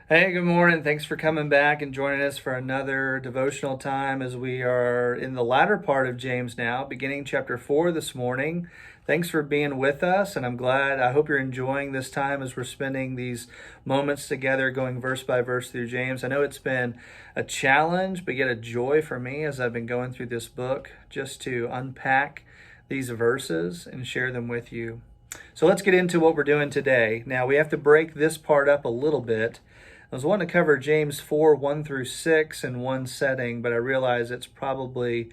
Hey, good morning. Thanks for coming back and joining us for another devotional time as we are in the latter part of James now, beginning chapter 4 this morning. Thanks for being with us, and I hope you're enjoying this time as we're spending these moments together going verse by verse through James. I know it's been a challenge, but yet a joy for me as I've been going through this book just to unpack these verses and share them with you. So let's get into what we're doing today. Now, we have to break this part up a little bit. I was wanting to cover James 4, 1 through 6 in one setting, but I realize it's probably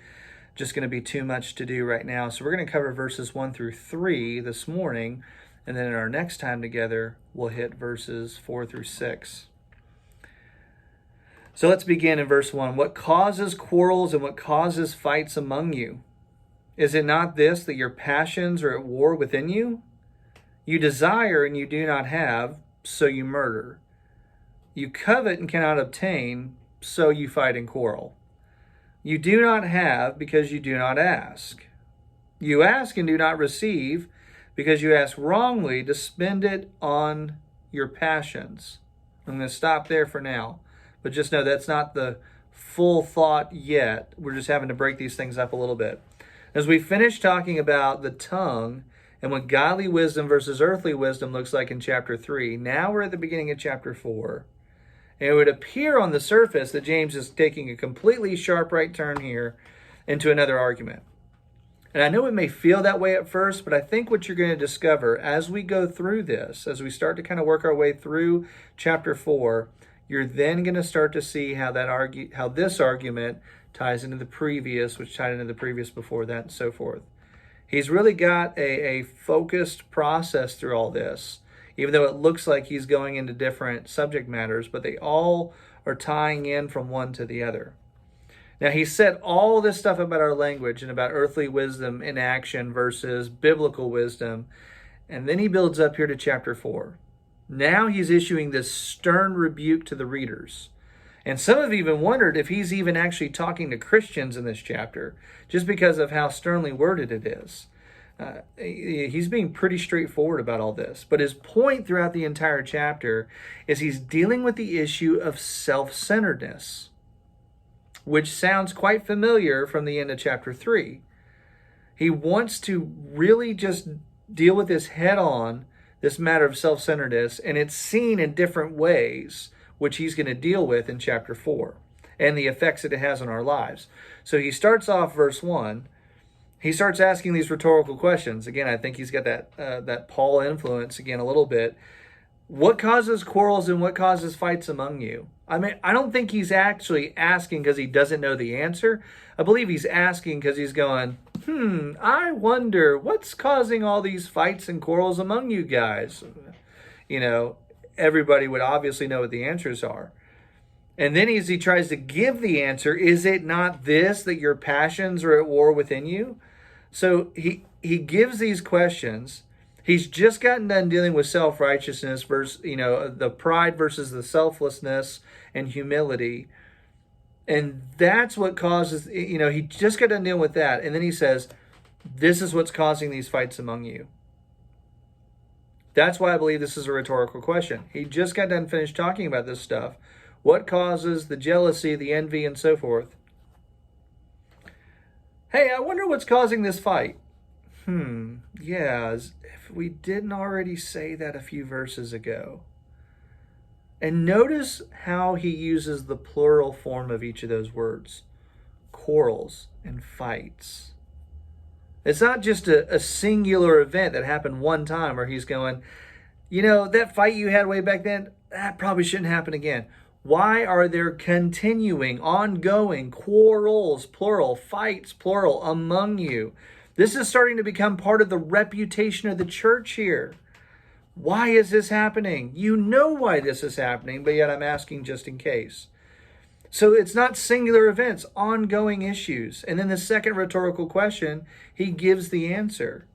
just going to be too much to do right now. So we're going to cover verses 1 through 3 this morning, and then in our next time together, we'll hit verses 4 through 6. So let's begin in verse 1. What causes quarrels and what causes fights among you? Is it not this, that your passions are at war within you? You desire and you do not have, so you murder. You covet and cannot obtain, so you fight and quarrel. You do not have because you do not ask. You ask and do not receive because you ask wrongly to spend it on your passions. I'm going to stop there for now, but just know that's not the full thought yet. We're just having to break these things up a little bit. As we finish talking about the tongue and what godly wisdom versus earthly wisdom looks like in chapter 3, now we're at the beginning of chapter 4. And it would appear on the surface that James is taking a completely sharp right turn here into another argument. And I know it may feel that way at first, but I think what you're going to discover as we go through this, as we start to kind of work our way through chapter 4, you're then going to start to see how this argument ties into the previous, which tied into the previous before that, and so forth. He's really got a focused process through all this, even though it looks like he's going into different subject matters, but they all are tying in from one to the other. Now, he said all this stuff about our language and about earthly wisdom in action versus biblical wisdom, and then he builds up here to chapter 4. Now he's issuing this stern rebuke to the readers. And some have even wondered if he's even actually talking to Christians in this chapter, just because of how sternly worded it is. He's being pretty straightforward about all this. But his point throughout the entire chapter is he's dealing with the issue of self-centeredness, which sounds quite familiar from the end of chapter 3. He wants to really just deal with this head on, this matter of self-centeredness, and it's seen in different ways, which he's going to deal with in chapter 4, and the effects that it has on our lives. So he starts off verse 1. He starts asking these rhetorical questions. Again, I think he's got that Paul influence again a little bit. What causes quarrels and what causes fights among you? I mean, I don't think he's actually asking because he doesn't know the answer. I believe he's asking because he's going, I wonder what's causing all these fights and quarrels among you guys. You know, everybody would obviously know what the answers are. And then as he tries to give the answer, is it not this, that your passions are at war within you? So he gives these questions. He's just gotten done dealing with self-righteousness versus, the pride versus the selflessness and humility. And that's what causes, he just got done dealing with that. And then he says, this is what's causing these fights among you. That's why I believe this is a rhetorical question. He just got done finished talking about this stuff. What causes the jealousy, the envy, and so forth? Hey, I wonder what's causing this fight. Yeah, if we didn't already say that a few verses ago. And notice how he uses the plural form of each of those words. Quarrels and fights. It's not just a singular event that happened one time where he's going, that fight you had way back then, that probably shouldn't happen again. Why are there continuing, ongoing quarrels, plural, fights, plural, among you? This is starting to become part of the reputation of the church here. Why is this happening? You know why this is happening, but yet I'm asking just in case. So it's not singular events, ongoing issues. And then the second rhetorical question, he gives the answer.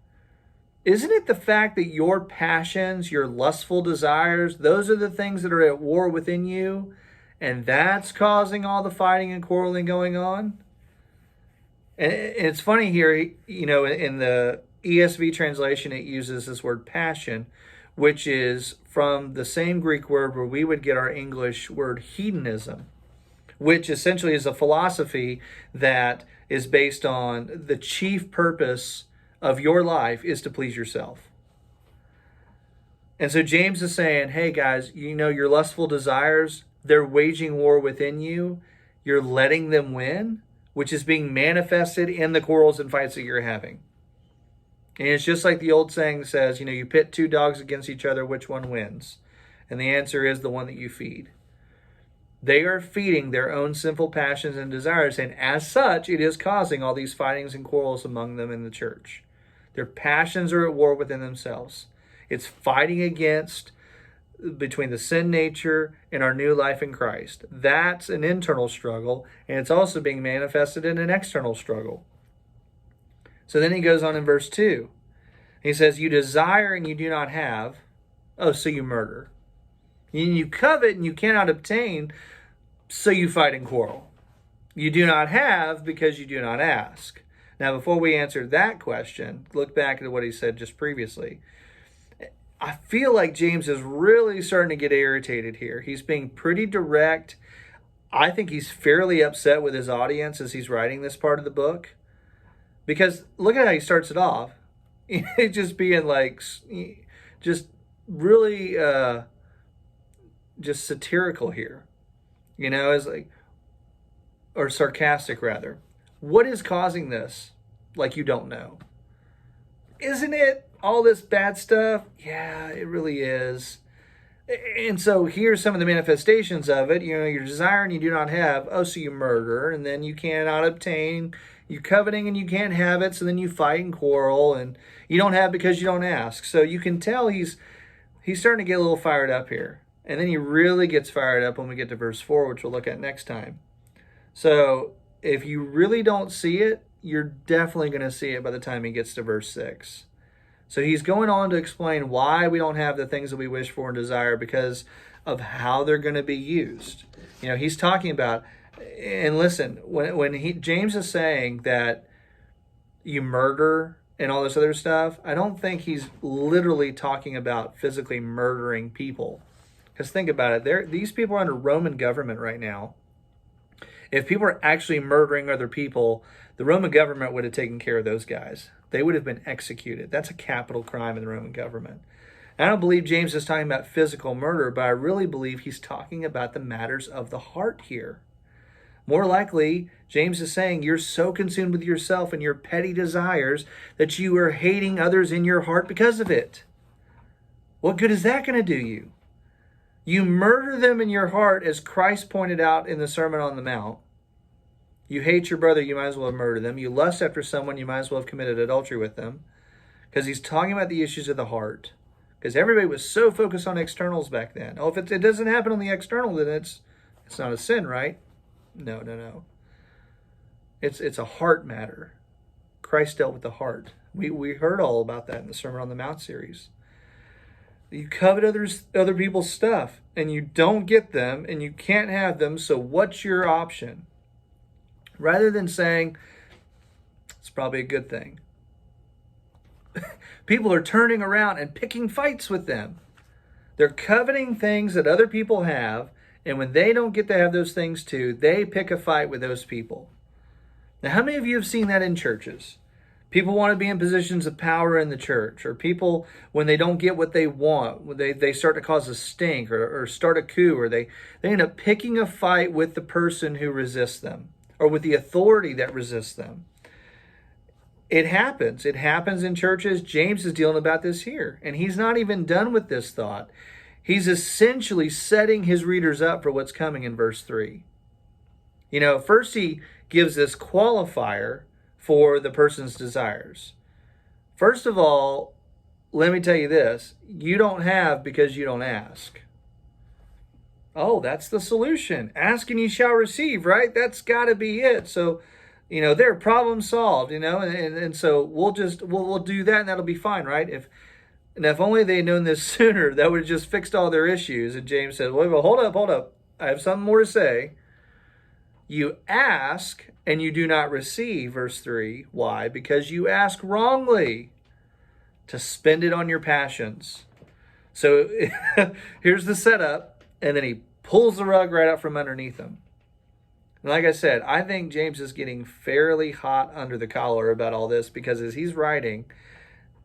Isn't it the fact that your passions, your lustful desires, those are the things that are at war within you, and that's causing all the fighting and quarreling going on? And it's funny here, in the ESV translation, it uses this word passion, which is from the same Greek word where we would get our English word hedonism, which essentially is a philosophy that is based on the chief purpose of your life is to please yourself. And so James is saying, hey guys, your lustful desires, they're waging war within you. You're letting them win, which is being manifested in the quarrels and fights that you're having. And it's just like the old saying says, you pit two dogs against each other, which one wins? And the answer is the one that you feed. They are feeding their own sinful passions and desires, and as such, it is causing all these fightings and quarrels among them in the church. Their passions are at war within themselves. It's fighting between the sin nature and our new life in Christ. That's an internal struggle, and it's also being manifested in an external struggle. So then he goes on in verse 2. He says, you desire and you do not have, so you murder. You covet and you cannot obtain, so you fight and quarrel. You do not have because you do not ask. Now, before we answer that question, look back at what he said just previously. I feel like James is really starting to get irritated here. He's being pretty direct. I think he's fairly upset with his audience as he's writing this part of the book. Because look at how he starts it off. Just being like, just really just satirical here. As like, or sarcastic rather. What is causing this? Like you don't know. Isn't it all this bad stuff? Yeah, it really is. And so here's some of the manifestations of it. You desire and you do not have. So you murder, and then you cannot obtain. You're coveting and you can't have it, so then you fight and quarrel, and you don't have because you don't ask. So you can tell he's starting to get a little fired up here. And then he really gets fired up when we get to verse 4, which we'll look at next time. So if you really don't see it, you're definitely going to see it by the time he gets to verse 6. So he's going on to explain why we don't have the things that we wish for and desire because of how they're going to be used. He's talking about, and listen, when James is saying that you murder and all this other stuff, I don't think he's literally talking about physically murdering people. Because think about it, these people are under Roman government right now. If people are actually murdering other people, the Roman government would have taken care of those guys. They would have been executed. That's a capital crime in the Roman government. And I don't believe James is talking about physical murder, but I really believe he's talking about the matters of the heart here. More likely, James is saying you're so consumed with yourself and your petty desires that you are hating others in your heart because of it. What good is that going to do you? You murder them in your heart, as Christ pointed out in the Sermon on the Mount. You hate your brother, you might as well have murdered them. You lust after someone, you might as well have committed adultery with them. Because he's talking about the issues of the heart. Because everybody was so focused on externals back then. If it doesn't happen on the external, then it's not a sin, right? No. It's a heart matter. Christ dealt with the heart. We heard all about that in the Sermon on the Mount series. You covet other people's stuff, and you don't get them, and you can't have them, so what's your option? Rather than saying, it's probably a good thing. People are turning around and picking fights with them. They're coveting things that other people have, and when they don't get to have those things too, they pick a fight with those people. Now, how many of you have seen that in churches? People want to be in positions of power in the church, or people, when they don't get what they want, they start to cause a stink or start a coup, or they end up picking a fight with the person who resists them, or with the authority that resists them. It happens. It happens in churches. James is dealing about this here, and he's not even done with this thought. He's essentially setting his readers up for what's coming in verse 3. First he gives this qualifier for the person's desires. First of all, let me tell you this. You don't have because you don't ask. Oh, that's the solution. Ask and you shall receive, right? That's got to be it. So, they're problem solved, and so we'll do that and that'll be fine, right? If only they'd known this sooner, that would have just fixed all their issues. And James said, well, hold up. I have something more to say. You ask and you do not receive, verse 3. Why? Because you ask wrongly to spend it on your passions. So here's the setup, and then he pulls the rug right out from underneath him. And like I said, I think James is getting fairly hot under the collar about all this, because as he's writing,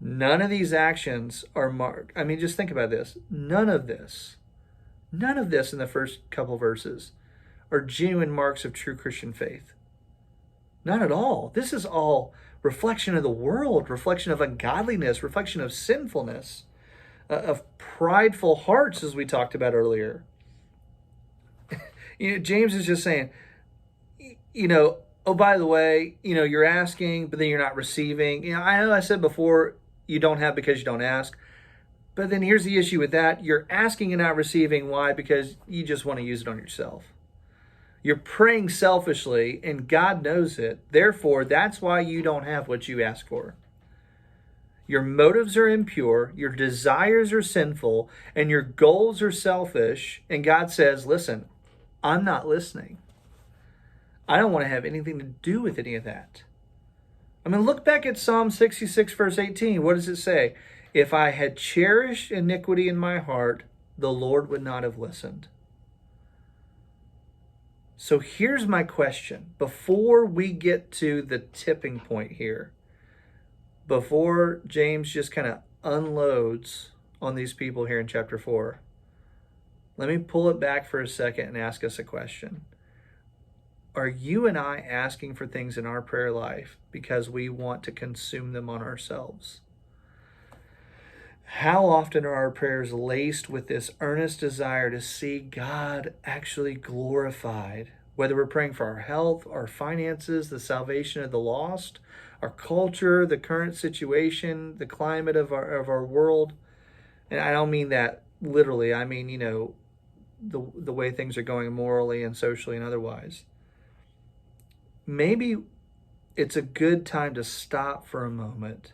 none of these actions are marked. I mean, just think about this. None of this in the first couple verses are genuine marks of true Christian faith. Not at all. This is all reflection of the world, reflection of ungodliness, reflection of sinfulness, of prideful hearts, as we talked about earlier. James is just saying, oh, by the way, you're asking, but then you're not receiving. I know I said before, you don't have because you don't ask. But then here's the issue with that. You're asking and not receiving. Why? Because you just want to use it on yourself. You're praying selfishly, and God knows it. Therefore, that's why you don't have what you ask for. Your motives are impure, your desires are sinful, and your goals are selfish. And God says, listen, I'm not listening. I don't want to have anything to do with any of that. I mean, look back at Psalm 66, verse 18. What does it say? If I had cherished iniquity in my heart, the Lord would not have listened. So here's my question. Before we get to the tipping point here, before James just kind of unloads on these people here in chapter 4, let me pull it back for a second and ask us a question. Are you and I asking for things in our prayer life because we want to consume them on ourselves? How often are our prayers laced with this earnest desire to see God actually glorified? Whether we're praying for our health, our finances, the salvation of the lost, our culture, the current situation, the climate of our world. And I don't mean that literally. I mean, the way things are going morally and socially and otherwise. Maybe it's a good time to stop for a moment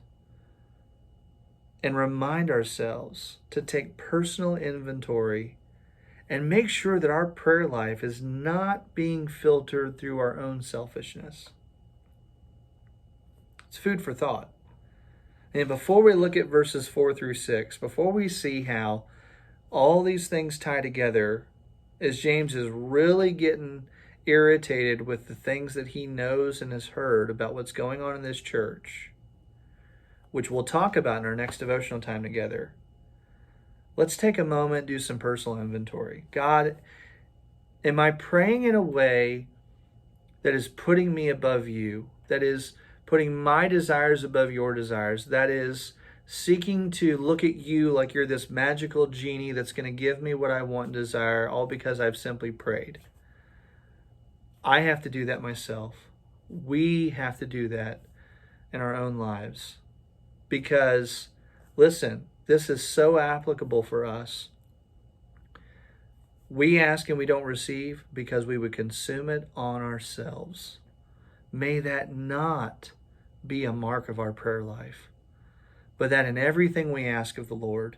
and remind ourselves to take personal inventory and make sure that our prayer life is not being filtered through our own selfishness. It's food for thought. And before we look at verses 4 through 6, before we see how all these things tie together, as James is really getting irritated with the things that he knows and has heard about what's going on in this church, which we'll talk about in our next devotional time together, let's take a moment, do some personal inventory. God, am I praying in a way that is putting me above you, that is putting my desires above your desires, that is seeking to look at you like you're this magical genie that's going to give me what I want and desire, all because I've simply prayed? I have to do that myself. We have to do that in our own lives. Because, listen, this is so applicable for us. We ask and we don't receive because we would consume it on ourselves. May that not be a mark of our prayer life, but that in everything we ask of the Lord,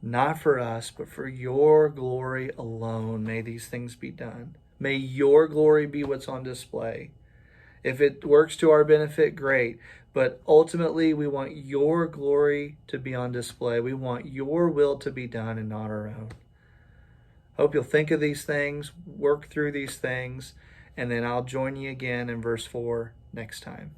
not for us, but for your glory alone, may these things be done. May your glory be what's on display. If it works to our benefit, great. But ultimately, we want your glory to be on display. We want your will to be done and not our own. Hope you'll think of these things, work through these things, and then I'll join you again in verse 4 next time.